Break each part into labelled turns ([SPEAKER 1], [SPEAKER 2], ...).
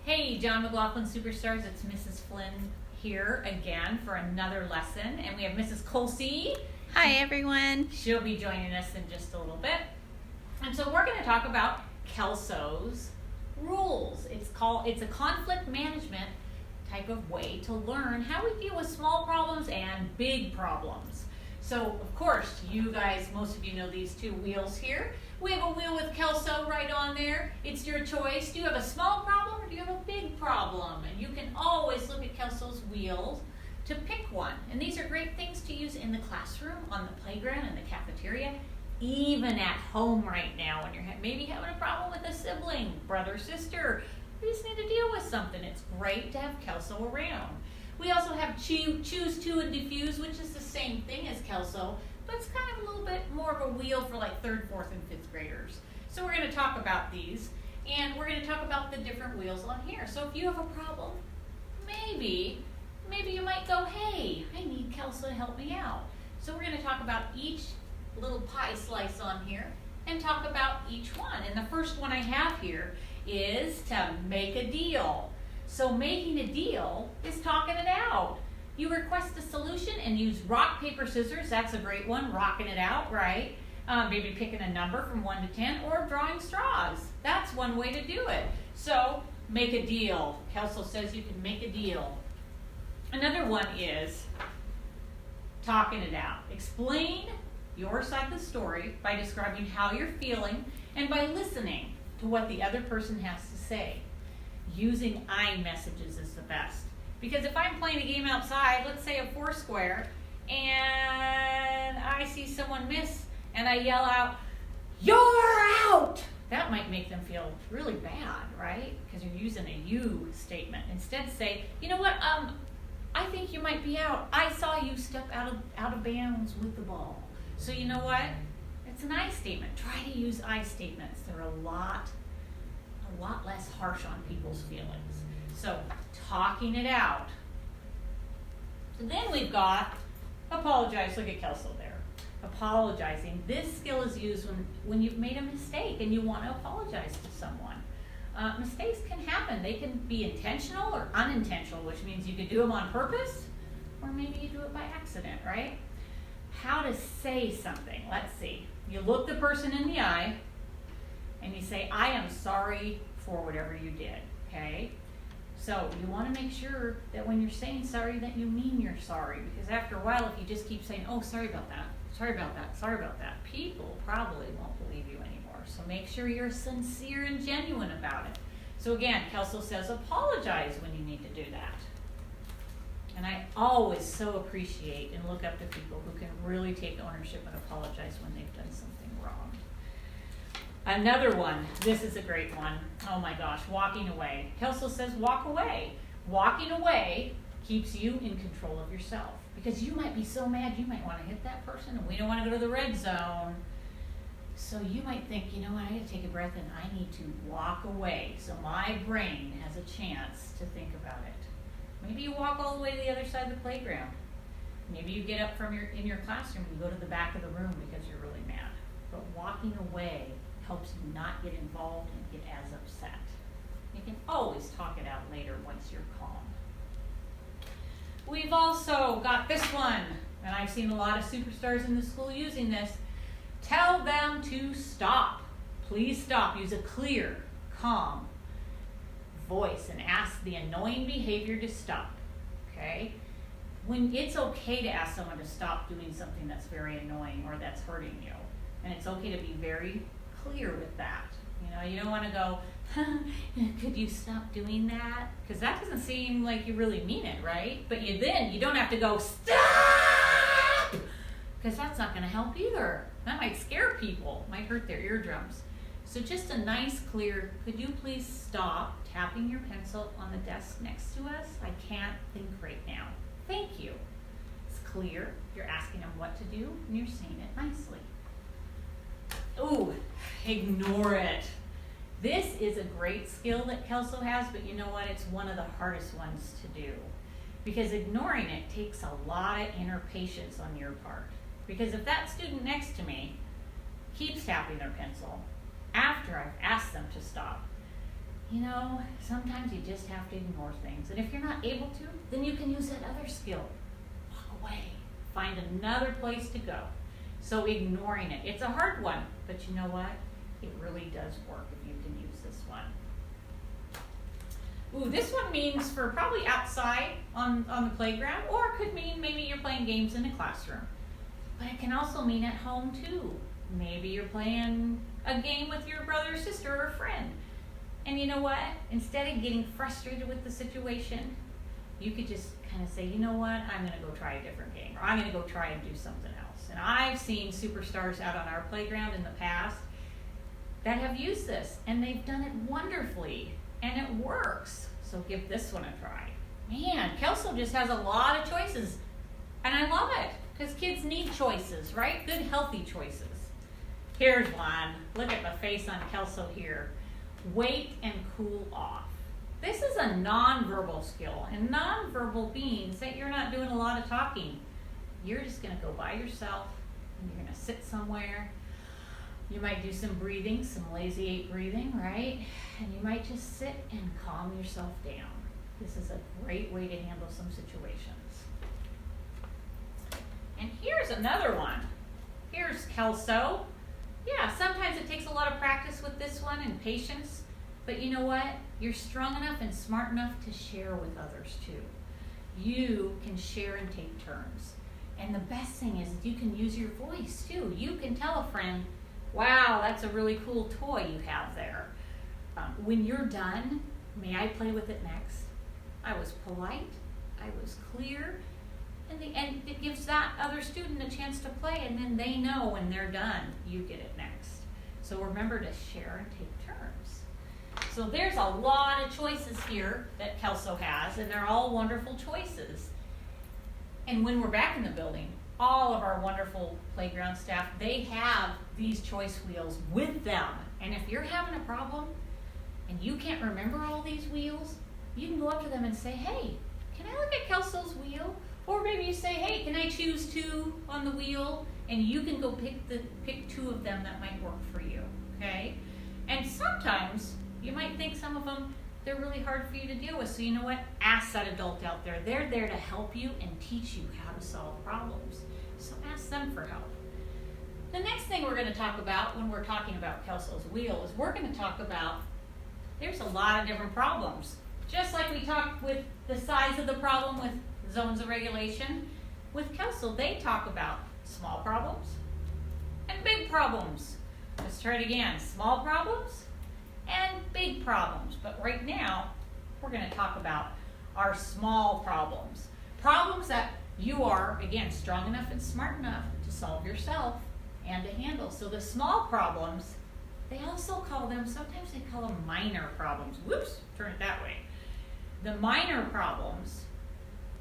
[SPEAKER 1] Hey, John McLaughlin Superstars, it's Mrs. Flynn here again for another lesson, and we have Mrs. Coices.
[SPEAKER 2] Hi, everyone.
[SPEAKER 1] She'll be joining us in just a little bit. And so we're going to talk about Kelso's rules. It's a conflict management type of way to learn how we deal with small problems and big problems. So, of course, you guys, most of you know these two wheels here. We have a wheel with Kelso right on there. It's your choice. Do you have a small problem or do you have a big problem? And you can always look at Kelso's wheels to pick one. And these are great things to use in the classroom, on the playground, in the cafeteria, even at home right now when you're maybe having a problem with a sibling, brother, sister. You just need to deal with something. It's great to have Kelso around. We also have choose to and diffuse, which is the same thing as Kelso, but it's kind of a little bit more of a wheel for like 3rd, 4th, and 5th graders. So we're going to talk about these, and we're going to talk about the different wheels on here. So if you have a problem, maybe you might go, hey, I need Kelso to help me out. So we're going to talk about each little pie slice on here and talk about each one. And the first one I have here is to make a deal. So making a deal is talking it out. You request a solution and use rock, paper, scissors. That's a great one, rocking it out, right? Maybe picking a number from 1 to 10 or drawing straws. That's one way to do it. So make a deal. Kelso says you can make a deal. Another one is talking it out. Explain your side of the story by describing how you're feeling and by listening to what the other person has to say. Using I messages is the best. Because if I'm playing a game outside, let's say a 4 square, and I see someone miss, and I yell out, "You're out!" That might make them feel really bad, right? Because you're using a you statement. Instead say, you know what, I think you might be out. I saw you step out of bounds with the ball. So you know what? It's an I statement. Try to use I statements. They're a lot less harsh on people's feelings. So talking it out. So then we've got apologize. Look at Kelso there. Apologizing. This skill is used when you've made a mistake and you want to apologize to someone. Mistakes can happen. They can be intentional or unintentional, which means you could do them on purpose or maybe you do it by accident, right? How to say something. Let's see. You look the person in the eye and you say, I am sorry for whatever you did, okay? So you want to make sure that when you're saying sorry that you mean you're sorry, because after a while if you just keep saying, oh, sorry about that, sorry about that, sorry about that, people probably won't believe you anymore. So make sure you're sincere and genuine about it. So again, Kelso says apologize when you need to do that. And I always so appreciate and look up to people who can really take ownership and apologize when they've done something wrong. Another one, this is a great one. Oh my gosh, walking away. Kelso says walk away. Walking away keeps you in control of yourself. Because you might be so mad you might want to hit that person and we don't want to go to the red zone. So you might think, you know what, I need to take a breath and I need to walk away so my brain has a chance to think about it. Maybe you walk all the way to the other side of the playground. Maybe you get up in your classroom and you go to the back of the room because you're really mad. But walking away helps you not get involved and get as upset. You can always talk it out later once you're calm. We've also got this one, and I've seen a lot of superstars in the school using this. Tell them to stop. Please stop. Use a clear, calm voice and ask the annoying behavior to stop, okay? When it's okay to ask someone to stop doing something that's very annoying or that's hurting you, and it's okay to be very clear with that. You know, you don't want to go, could you stop doing that? Because that doesn't seem like you really mean it, right? But you don't have to go, stop! Because that's not going to help either. That might scare people, might hurt their eardrums. So just a nice, clear, could you please stop tapping your pencil on the desk next to us? I can't think right now. Thank you. It's clear. You're asking them what to do, and you're saying it nicely. Ooh, ignore it. This is a great skill that Kelso has, but you know what? It's one of the hardest ones to do. Because ignoring it takes a lot of inner patience on your part. Because if that student next to me keeps tapping their pencil after I've asked them to stop, sometimes you just have to ignore things. And if you're not able to, then you can use that other skill. Walk away. Find another place to go. So ignoring it. It's a hard one, but you know what? It really does work if you can use this one. Ooh, this one means for probably outside on the playground, or it could mean maybe you're playing games in a classroom. But it can also mean at home too. Maybe you're playing a game with your brother or sister or a friend. And you know what? Instead of getting frustrated with the situation, you could just kind of say, you know what? I'm going to go try a different game, or I'm going to go try and do something else. And I've seen superstars out on our playground in the past that have used this, and they've done it wonderfully, and it works. So give this one a try. Man, Kelso just has a lot of choices, and I love it, because kids need choices, right? Good, healthy choices. Here's one. Look at the face on Kelso here. Wait and cool off. This is a nonverbal skill, and nonverbal means that you're not doing a lot of talking. You're just going to go by yourself, and you're going to sit somewhere. You might do some breathing, some lazy 8 breathing, right? And you might just sit and calm yourself down. This is a great way to handle some situations. And here's another one. Here's Kelso. Yeah, sometimes it takes a lot of practice with this one and patience, but you know what? You're strong enough and smart enough to share with others too. You can share and take turns. And the best thing is you can use your voice too. You can tell a friend, wow, that's a really cool toy you have there. When you're done, may I play with it next? I was polite, I was clear, and it gives that other student a chance to play, and then they know when they're done, you get it next. So remember to share and take turns. So there's a lot of choices here that Kelso has, and they're all wonderful choices. And when we're back in the building, all of our wonderful playground staff, they have these choice wheels with them. And if you're having a problem and you can't remember all these wheels, you can go up to them and say, hey, can I look at Kelso's wheel? Or maybe you say, hey, can I choose 2 on the wheel? And you can go pick 2 of them that might work for you, okay? And sometimes you might think some of them, they're really hard for you to deal with. So you know what? Ask that adult out there. They're there to help you and teach you how to solve problems. So ask them for help. The next thing we're going to talk about when we're talking about Kelso's wheel is we're going to talk about there's a lot of different problems. Just like we talked with the size of the problem with zones of regulation, with Kelso, they talk about small problems and big problems. Let's try it again. Small problems and big problems. But right now, we're going to talk about our small problems. Problems that you are, again, strong enough and smart enough to solve yourself and to handle. So the small problems, they also call them, sometimes they call them minor problems. Whoops, turn it that way. The minor problems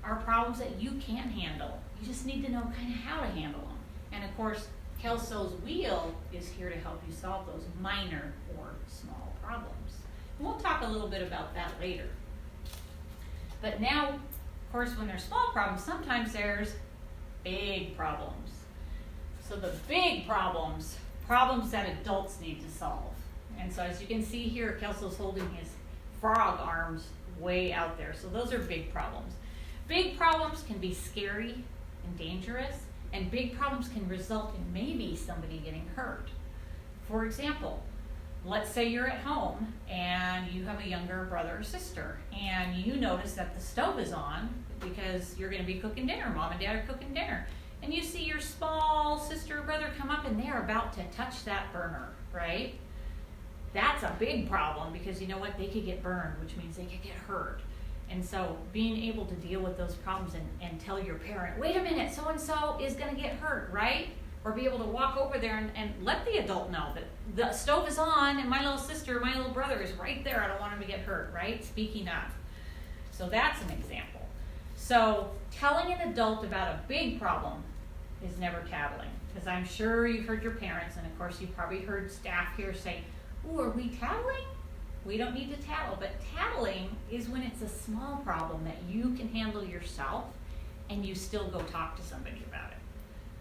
[SPEAKER 1] are problems that you can handle. You just need to know kind of how to handle them. And of course, Kelso's wheel is here to help you solve those minor or small problems. And we'll talk a little bit about that later. But now, of course, when there's small problems, sometimes there's big problems. So the big problems, problems that adults need to solve. And so as you can see here, Kelso's holding his frog arms way out there. So those are big problems. Big problems can be scary and dangerous, and big problems can result in maybe somebody getting hurt. For example, let's say you're at home and you have a younger brother or sister, and you notice that the stove is on because you're going to be cooking dinner. Mom and Dad are cooking dinner. And you see your small sister or brother come up and they're about to touch that burner, right? That's a big problem because you know what? They could get burned, which means they could get hurt. And so being able to deal with those problems and tell your parent, wait a minute, so-and-so is going to get hurt, right? Or be able to walk over there and let the adult know that the stove is on and my little sister, my little brother is right there. I don't want him to get hurt, right? Speaking up. So that's an example. So telling an adult about a big problem is never tattling. Because I'm sure you've heard your parents, and of course you've probably heard staff here say, ooh, are we tattling? We don't need to tattle, but tattling is when it's a small problem that you can handle yourself and you still go talk to somebody about it.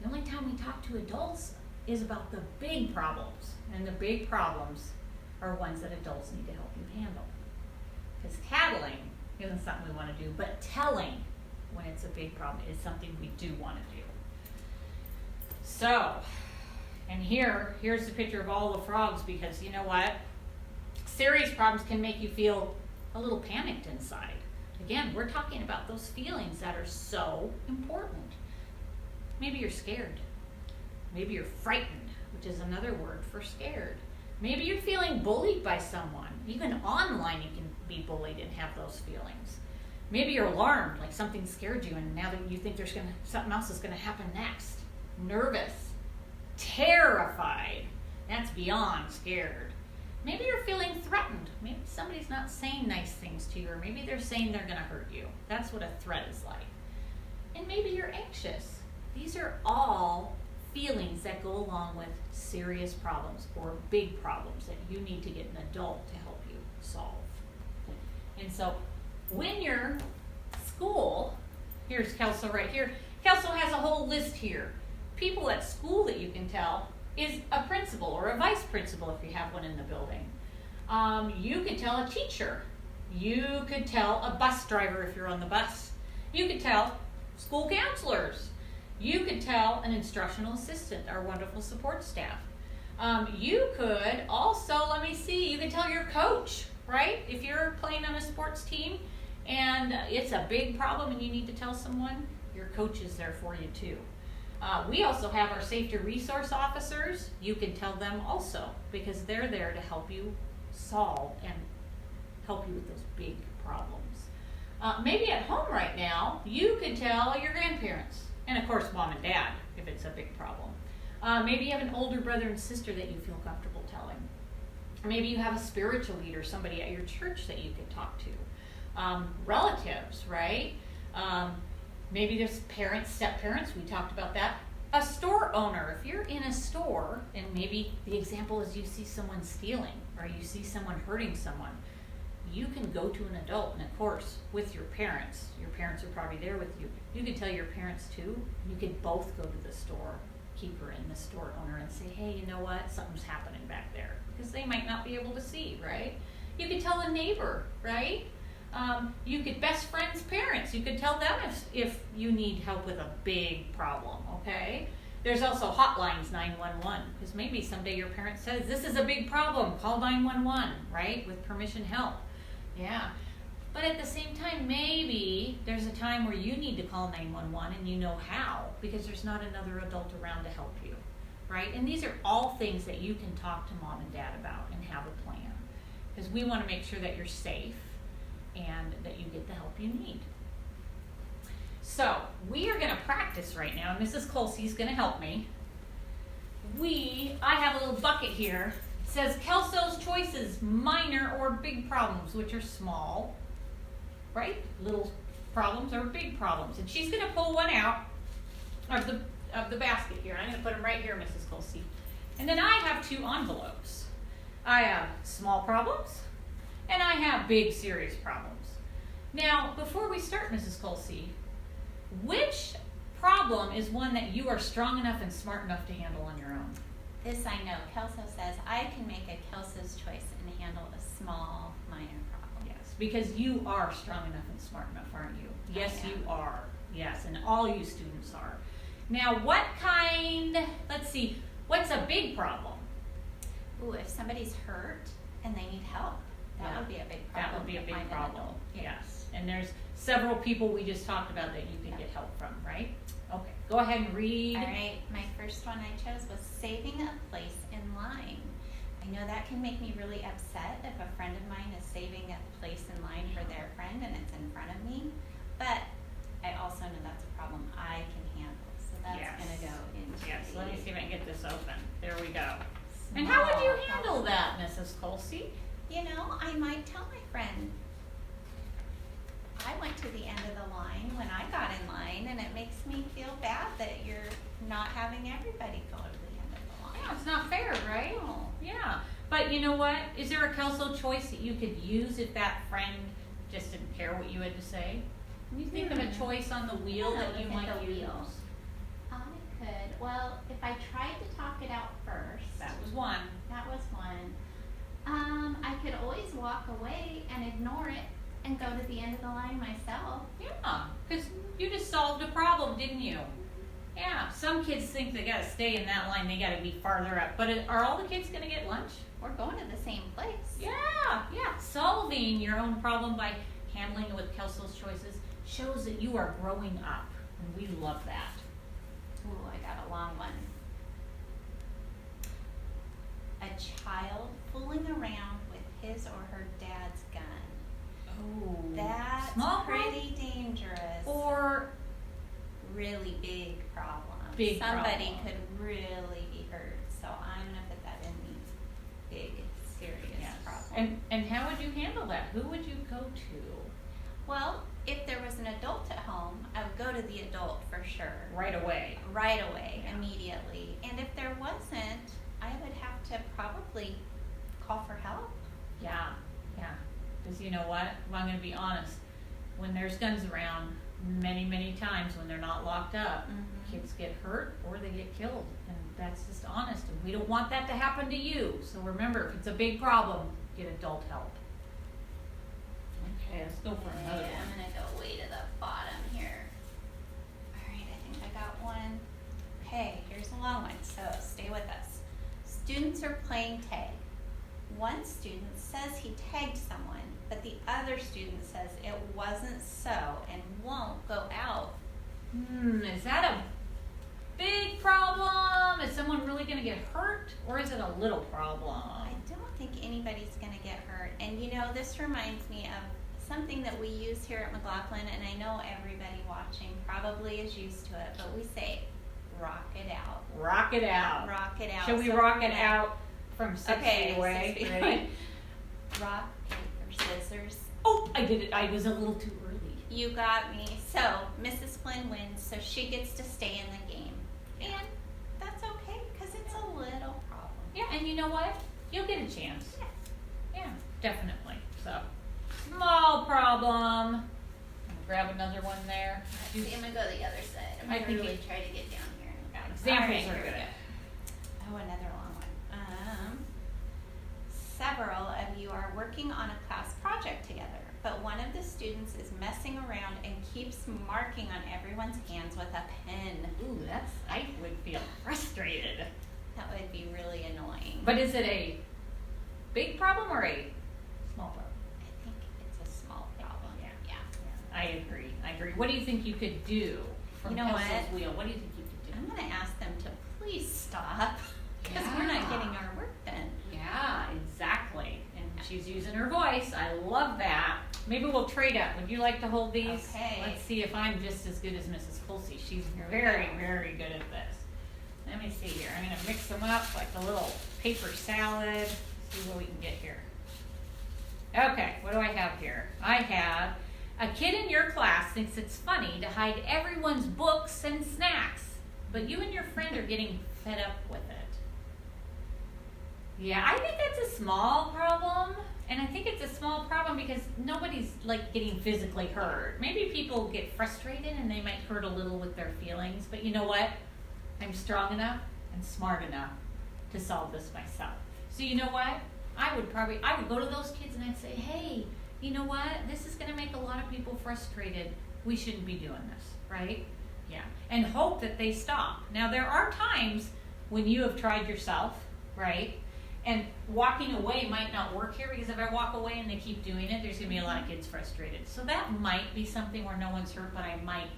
[SPEAKER 1] The only time we talk to adults is about the big problems, and the big problems are ones that adults need to help you handle. isn't something we want to do, but telling when it's a big problem is something we do want to do. So, and here's the picture of all the frogs, because you know what? Serious problems can make you feel a little panicked inside. Again, we're talking about those feelings that are so important. Maybe you're scared. Maybe you're frightened, which is another word for scared. Maybe you're feeling bullied by someone. Even online you can be bullied and have those feelings. Maybe you're alarmed, like something scared you, and now that you think something else is going to happen next. Nervous, terrified. That's beyond scared. Maybe you're feeling threatened. Maybe somebody's not saying nice things to you, or maybe they're saying they're going to hurt you. That's what a threat is like. And maybe you're anxious. These are all feelings that go along with serious problems or big problems that you need to get an adult to help you solve. And so when you're school, here's Kelso right here. Kelso has a whole list here. People at school that you can tell is a principal or a vice principal if you have one in the building. You could tell a teacher. You could tell a bus driver if you're on the bus. You could tell school counselors. You could tell an instructional assistant, our wonderful support staff. You could also, you could tell your coach, right? If you're playing on a sports team and it's a big problem and you need to tell someone, your coach is there for you too. We also have our safety resource officers. You can tell them also, because they're there to help you solve and help you with those big problems. Maybe at home right now, you could tell your grandparents, and of course mom and dad if it's a big problem. Maybe you have an older brother and sister that you feel comfortable telling. Maybe you have a spiritual leader, somebody at your church that you can talk to. Relatives, right? Maybe there's parents, step-parents, we talked about that. A store owner, if you're in a store, and maybe the example is you see someone stealing or you see someone hurting someone, you can go to an adult, and of course, with your parents are probably there with you. You can tell your parents too. You can both go to the storekeeper and the store owner and say, hey, you know what, something's happening back there, because they might not be able to see, right? You could tell a neighbor, right? You could, best friends' parents, you could tell them if you need help with a big problem, okay? There's also hotlines, 911, because maybe someday your parent says, this is a big problem, call 911, right? With permission help. Yeah. But at the same time, maybe there's a time where you need to call 911 and you know how, because there's not another adult around to help you, right? And these are all things that you can talk to mom and dad about and have a plan, because we want to make sure that you're safe and that you get the help you need. So we are going to practice right now, and Mrs. Coices is going to help me. I have a little bucket here. It says Kelso's choices, minor or big problems, which are small, right? Little problems or big problems. And she's going to pull one out of the basket here. I'm going to put them right here, Mrs. Coices. And then I have two envelopes. I have small problems, and I have big, serious problems. Now, before we start, Mrs. Coices, which problem is one that you are strong enough and smart enough to handle on your own?
[SPEAKER 2] This I know. Kelso says I can make a Kelso's choice and handle a small, minor problem.
[SPEAKER 1] Yes, because you are strong enough and smart enough, aren't you? Yes,
[SPEAKER 2] I am.
[SPEAKER 1] you are. Yes, and all you students are. Now, what's a big problem?
[SPEAKER 2] Ooh, if somebody's hurt and they need help, that would be a big problem.
[SPEAKER 1] That would be a
[SPEAKER 2] to
[SPEAKER 1] big
[SPEAKER 2] find an
[SPEAKER 1] problem,
[SPEAKER 2] adult.
[SPEAKER 1] yes. And there's several people we just talked about that you can get help from, right? Okay, go ahead and read.
[SPEAKER 2] All right, my first one I chose was saving a place in line. I know that can make me really upset if a friend of mine is saving a place in line for their friend and it's in front of me, but I also know that's a problem I can handle. So that's going to go into
[SPEAKER 1] Yes,
[SPEAKER 2] the
[SPEAKER 1] let me see if I can get this open. There we go.
[SPEAKER 2] small
[SPEAKER 1] And how would you
[SPEAKER 2] problem.
[SPEAKER 1] handle that, Mrs. Coices?
[SPEAKER 2] You know, I might tell my friend, I went to the end of the line when I got in line, and it makes me feel bad that you're not having everybody go to the end of the line.
[SPEAKER 1] Yeah, it's not fair, right?
[SPEAKER 2] No.
[SPEAKER 1] Yeah, but you know what? Is there a Kelso choice that you could use if that friend just didn't care what you had to say? Can you think of a choice on the wheel
[SPEAKER 2] Yeah,
[SPEAKER 1] that you
[SPEAKER 2] look at
[SPEAKER 1] might
[SPEAKER 2] the
[SPEAKER 1] use?
[SPEAKER 2] wheel. I could, well, if I tried to talk it out first,
[SPEAKER 1] That was one.
[SPEAKER 2] that was one. I could always walk away and ignore it And go to the end of the line myself.
[SPEAKER 1] Yeah, because you just solved a problem, didn't you? Yeah, some kids think they gotta stay in that line, they gotta be farther up, but are all the kids gonna get lunch?
[SPEAKER 2] We're going to the same place.
[SPEAKER 1] Yeah, solving your own problem by handling it with Kelso's choices shows that you are growing up, and we love that.
[SPEAKER 2] Ooh, I got a long one. A child fooling around with his or her dad's gun.
[SPEAKER 1] Oh,
[SPEAKER 2] That's
[SPEAKER 1] small
[SPEAKER 2] pretty dangerous.
[SPEAKER 1] or
[SPEAKER 2] really big problem.
[SPEAKER 1] Big
[SPEAKER 2] Somebody
[SPEAKER 1] problem.
[SPEAKER 2] could really be hurt. So I'm gonna put that in the big, serious problem.
[SPEAKER 1] And how would you handle that? Who would you go to?
[SPEAKER 2] Well, if there was an adult at home, I would go to the adult for sure.
[SPEAKER 1] Right away.
[SPEAKER 2] Right away,
[SPEAKER 1] Yeah.
[SPEAKER 2] immediately. And if there wasn't, I would have to probably call for help.
[SPEAKER 1] Yeah. Because you know what? Well, I'm going to be honest. When there's guns around, many times when they're not locked up, kids get hurt or they get killed. And that's just honest. And we don't want that to happen to you. So remember, if it's a big problem, get adult help. Okay, let's go for another
[SPEAKER 2] Okay,
[SPEAKER 1] one.
[SPEAKER 2] I'm gonna go way to the bottom here. Alright, I think I got one. Okay, here's a long one, so stay with us. Students are playing tag. One student says he tagged someone, but the other student says it wasn't so and won't go out.
[SPEAKER 1] Is that a big problem? Is someone really going to get hurt? Or is it a little problem?
[SPEAKER 2] I don't think anybody's gonna get hurt. And you know, this reminds me of something that we use here at McLaughlin, and I know everybody watching probably is used to it, but we say, rock it out.
[SPEAKER 1] Rock it out.
[SPEAKER 2] Rock it out.
[SPEAKER 1] Shall we
[SPEAKER 2] So
[SPEAKER 1] rock
[SPEAKER 2] we're
[SPEAKER 1] it
[SPEAKER 2] gonna-
[SPEAKER 1] out from 6 feet away?
[SPEAKER 2] 6 feet
[SPEAKER 1] Ready?
[SPEAKER 2] away. Rock, paper, scissors.
[SPEAKER 1] Oh, I did it. I was a little too early.
[SPEAKER 2] You got me. So Mrs. Flynn wins, so she gets to stay in the game. And that's okay, because it's a little problem.
[SPEAKER 1] Yeah, and you know what? You'll get a chance. Yeah, definitely. So, small problem. I'm gonna grab another one there.
[SPEAKER 2] See, I'm gonna go the other side. I'm
[SPEAKER 1] I
[SPEAKER 2] gonna
[SPEAKER 1] think
[SPEAKER 2] really
[SPEAKER 1] it-
[SPEAKER 2] try to get down here.
[SPEAKER 1] Examples
[SPEAKER 2] Alright,
[SPEAKER 1] are
[SPEAKER 2] here we
[SPEAKER 1] good.
[SPEAKER 2] go. Oh, another long one. Several of you are working on a class project together, but one of the students is messing around and keeps marking on everyone's hands with a pen.
[SPEAKER 1] Ooh, I would feel frustrated.
[SPEAKER 2] That would be really annoying.
[SPEAKER 1] But is it a big problem or a small problem?
[SPEAKER 2] I think it's a small problem.
[SPEAKER 1] Yeah. I agree. What do you think you could do from
[SPEAKER 2] You know
[SPEAKER 1] Kelso's
[SPEAKER 2] what?
[SPEAKER 1] wheel? What do you think you could do?
[SPEAKER 2] I'm gonna ask them to please stop because we're not
[SPEAKER 1] Yeah.
[SPEAKER 2] getting our work done.
[SPEAKER 1] Yeah, exactly. And she's using her voice. I love that. Maybe we'll trade up. Would you like to hold these?
[SPEAKER 2] Okay.
[SPEAKER 1] Let's see if I'm just as good as Mrs. Pulsey. She's
[SPEAKER 2] Here we
[SPEAKER 1] very,
[SPEAKER 2] go.
[SPEAKER 1] very good at this. Let me see here. I'm going to mix them up like a little paper salad. See what we can get here. Okay, what do I have here? I have a kid in your class thinks it's funny to hide everyone's books and snacks, but you and your friend are getting fed up with it. Yeah, I think that's a small problem. And I think it's a small problem because nobody's like getting physically hurt. Maybe people get frustrated and they might hurt a little with their feelings, but you know what? I'm strong enough and smart enough to solve this myself. So you know what? I would go to those kids and I'd say, hey, you know what? This is gonna make a lot of people frustrated. We shouldn't be doing this, right? Yeah. And hope that they stop. Now there are times when you have tried yourself, right? And walking away might not work here because if I walk away and they keep doing it, there's going to be a lot of kids frustrated. So that might be something where no one's hurt, but I might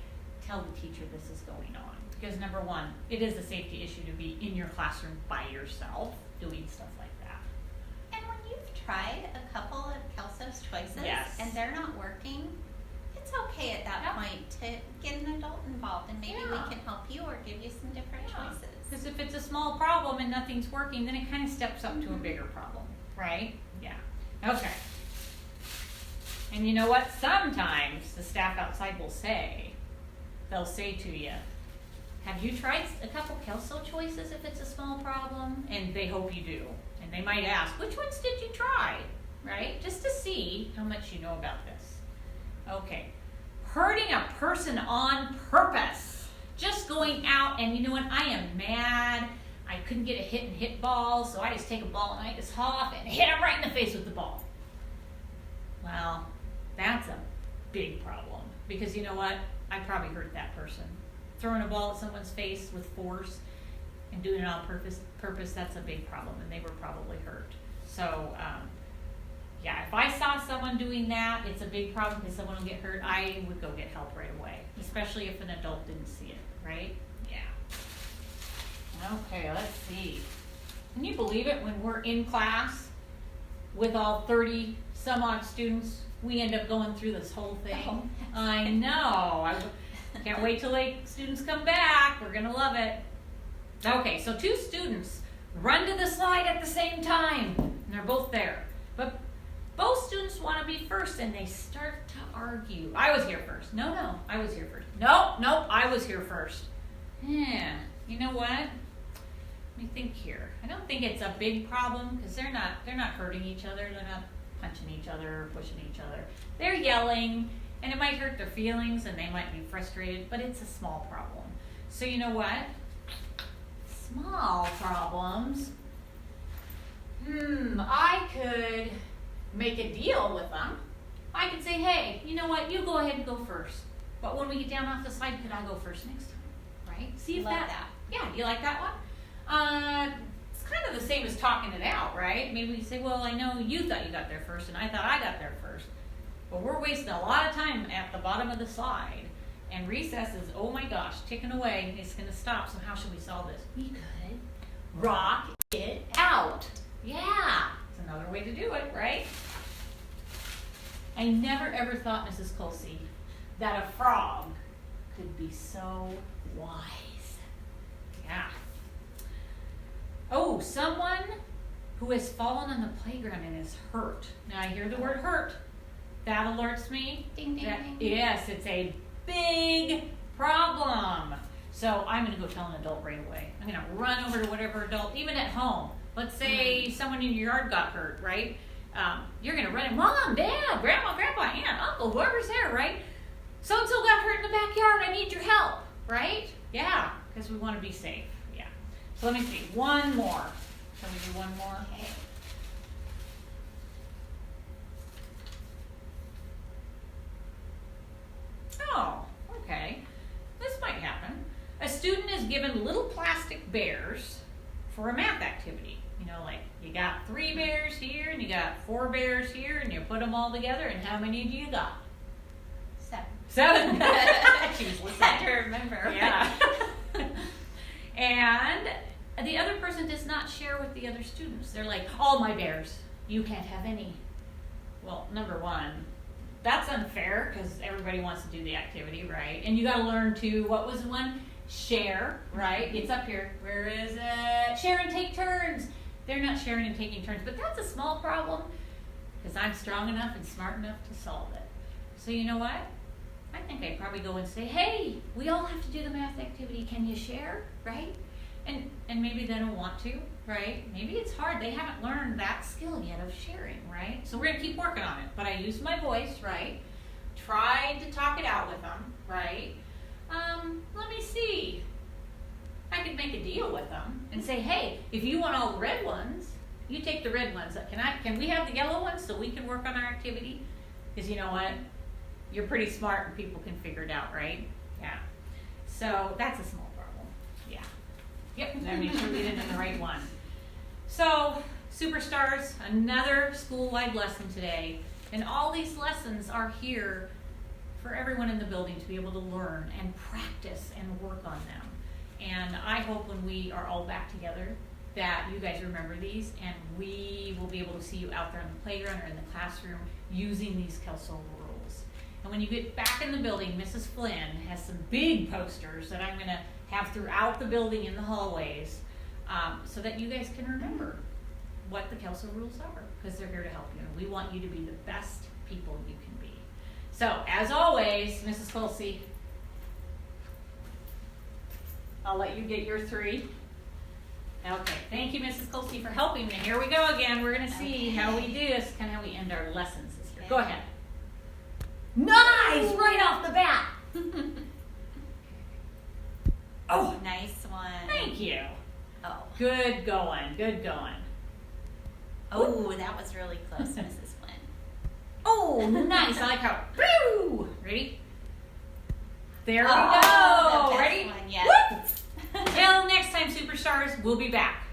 [SPEAKER 1] tell the teacher this is going on. Because number one, it is a safety issue to be in your classroom by yourself doing stuff like that.
[SPEAKER 2] And when you've tried a couple of Kelso's choices
[SPEAKER 1] Yes.
[SPEAKER 2] and they're not working, it's okay at that
[SPEAKER 1] Yeah.
[SPEAKER 2] point to get an adult involved and maybe
[SPEAKER 1] Yeah.
[SPEAKER 2] we can help you or give you some different choices.
[SPEAKER 1] Because if it's a small problem and nothing's working, then it kind of steps up to a bigger problem, right? Yeah. Okay. And you know what? Sometimes the staff outside will say, they'll say to you, have you tried a couple Kelso choices if it's a small problem? And they hope you do. And they might ask, which ones did you try? Right? Just to see how much you know about this. Okay. Hurting a person on purpose. Just going out and you know what? I am mad. I couldn't get a hit ball, so I just take a ball and I just haul off and hit him right in the face with the ball. Well, that's because you know what? I probably hurt that person. Throwing a ball at someone's face with force and doing it on purpose, that's a big problem, and they were probably hurt. So, yeah, if I saw someone doing that, it's a big problem because someone will get hurt, I would go get help right away, especially if an adult didn't see it, right? Yeah. Okay, let's see. Can you believe it, when we're in class with all 30 some odd students, we end up going through this whole thing?
[SPEAKER 2] Oh.
[SPEAKER 1] I know. I can't wait till students come back. We're gonna love it. Okay, so 2 students run to the slide at the same time, and they're both there. But both students want to be first, and they start to argue. I was here first. No, I was here first. Nope, I was here first. Yeah, you know what? Let me think here. I don't think it's a big problem because they're not hurting each other. They're not punching each other or pushing each other. They're yelling, and it might hurt their feelings, and they might be frustrated, but it's a small problem. So you know what? Small problems. I could make a deal with them. I could say, hey, you know what? You go ahead and go first. But when we get down off the slide, could I go first next time? Right? See if
[SPEAKER 2] Love
[SPEAKER 1] that. Yeah, you like that one? It's kind of the same as talking it out, right? Maybe we say, well, I know you thought you got there first, and I thought I got there first. But we're wasting a lot of time at the bottom of the slide. And recess is, oh my gosh, ticking away. It's going to stop. So how should we solve this? We could rock it out. Yeah, it's another way to do it, right? I never ever thought, Mrs. Colsey, that a frog could be so wise. Yeah. Oh, someone who has fallen on the playground and is hurt. Now I hear the word hurt. That alerts me.
[SPEAKER 2] Ding, ding,
[SPEAKER 1] that,
[SPEAKER 2] ding.
[SPEAKER 1] Yes, it's a big problem. So I'm going to go tell an adult right away. I'm going to run over to whatever adult, even at home. Let's say someone in your yard got hurt, right? You're going to run in, Mom, Dad, Grandma, Grandpa, Aunt, Uncle, whoever's there, right? So-and-so got hurt in the backyard. I need your help, right? Yeah, because we want to be safe. Yeah. So let me see. One more. Can we do one more?
[SPEAKER 2] Okay.
[SPEAKER 1] Oh, okay. This might happen. A student is given little plastic bears for a math activity. You know, like you got 3 bears here and you got 4 bears here and you put them all together, and how many do you got?
[SPEAKER 2] 7.
[SPEAKER 1] 7. She was listening.
[SPEAKER 2] Had to remember.
[SPEAKER 1] Yeah. And the other person does not share with the other students. They're like, all my bears, you can't have any. Well, number one, that's unfair because everybody wants to do the activity, right? And you got to learn to, what was the one? Share, right? It's up here. Where is it? Share and take turns. They're not sharing and taking turns, but that's a small problem because I'm strong enough and smart enough to solve it. So you know what? I think I'd probably go and say, hey, we all have to do the math activity. Can you share, right? And maybe they don't want to, right? Maybe it's hard. They haven't learned that skill yet of sharing, right? So we're going to keep working on it. But I used my voice, right? Tried to talk it out with them, right? Let me see. I could make a deal with them and say, hey, if you want all the red ones, you take the red ones. Can we have the yellow ones so we can work on our activity? Because you know what? You're pretty smart and people can figure it out, right? Yeah. So that's a small problem. Yeah. Yep. I make sure we did in the right one. So, Superstars, another school-wide lesson today. And all these lessons are here for everyone in the building to be able to learn and practice and work on them. And I hope when we are all back together that you guys remember these, and we will be able to see you out there on the playground or in the classroom using these Kelso rules. And when you get back in the building, Mrs. Flynn has some big posters that I'm going to have throughout the building in the hallways so that you guys can remember what the Kelso rules are, because they're here to help you. And we want you to be the best people you can be. So, as always, Mrs. Colsey, I'll let you get your 3. Okay, thank you, Mrs. Colsey, for helping me. Here we go again. We're going to see how we do this, kind of how we end our lessons this year. Go ahead. Nice! Right off the bat. Oh,
[SPEAKER 2] Nice one.
[SPEAKER 1] thank you.
[SPEAKER 2] Oh.
[SPEAKER 1] Good going. Good going.
[SPEAKER 2] Oh, that was really close, Mrs. Flynn.
[SPEAKER 1] Oh, nice. I like how. Woo! Ready? There we
[SPEAKER 2] Oh,
[SPEAKER 1] go.
[SPEAKER 2] the best
[SPEAKER 1] Ready?
[SPEAKER 2] one yet.
[SPEAKER 1] Till next time, superstars, we'll be back.